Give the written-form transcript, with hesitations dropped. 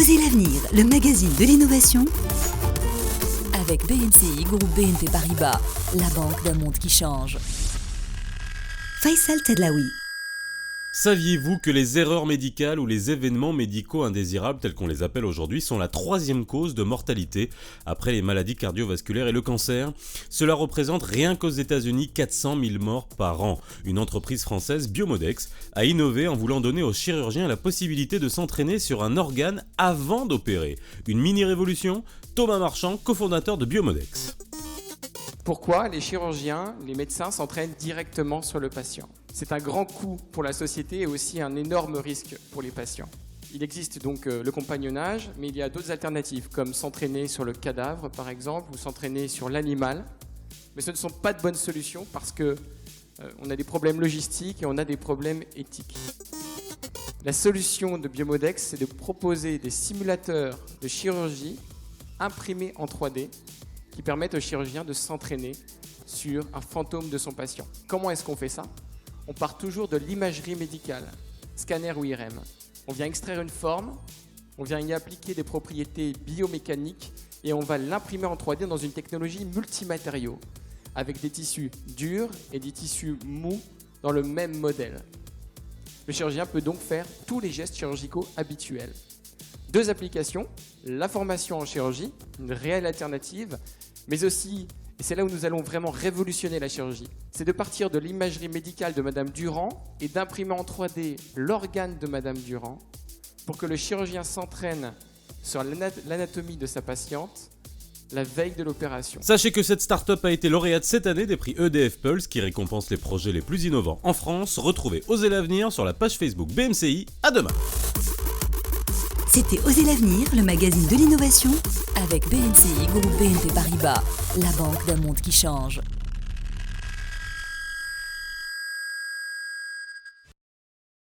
Osez l'avenir, le magazine de l'innovation avec BNCI, groupe BNP Paribas, la banque d'un monde qui change. Faisal Tedlaoui. Saviez-vous que les erreurs médicales ou les événements médicaux indésirables, tels qu'on les appelle aujourd'hui, sont la 3e cause de mortalité après les maladies cardiovasculaires et le cancer? Cela représente rien qu'aux États-Unis 400 000 morts par an. Une entreprise française, Biomodex, a innové en voulant donner aux chirurgiens la possibilité de s'entraîner sur un organe avant d'opérer. Une mini-révolution? Thomas Marchand, cofondateur de Biomodex. Pourquoi les chirurgiens, les médecins s'entraînent directement sur le patient? C'est un grand coût pour la société et aussi un énorme risque pour les patients. Il existe donc le compagnonnage, mais il y a d'autres alternatives, comme s'entraîner sur le cadavre par exemple, ou s'entraîner sur l'animal. Mais ce ne sont pas de bonnes solutions parce qu'on a des problèmes logistiques et on a des problèmes éthiques. La solution de Biomodex, c'est de proposer des simulateurs de chirurgie imprimés en 3D qui permettent au chirurgien de s'entraîner sur un fantôme de son patient. Comment est-ce qu'on fait ça? On part toujours de l'imagerie médicale, scanner ou IRM. On vient extraire une forme, on vient y appliquer des propriétés biomécaniques et on va l'imprimer en 3D dans une technologie multimatériaux avec des tissus durs et des tissus mous dans le même modèle. Le chirurgien peut donc faire tous les gestes chirurgicaux habituels. 2 applications, la formation en chirurgie, une réelle alternative, mais aussi, et c'est là où nous allons vraiment révolutionner la chirurgie, c'est de partir de l'imagerie médicale de Madame Durand et d'imprimer en 3D l'organe de Madame Durand pour que le chirurgien s'entraîne sur l'anatomie de sa patiente la veille de l'opération. Sachez que cette start-up a été lauréate cette année des prix EDF Pulse qui récompense les projets les plus innovants en France. Retrouvez Osez l'avenir sur la page Facebook BMCI. À demain. C'était Osez l'avenir, le magazine de l'innovation avec BNCI, groupe BNP Paribas, la banque d'un monde qui change.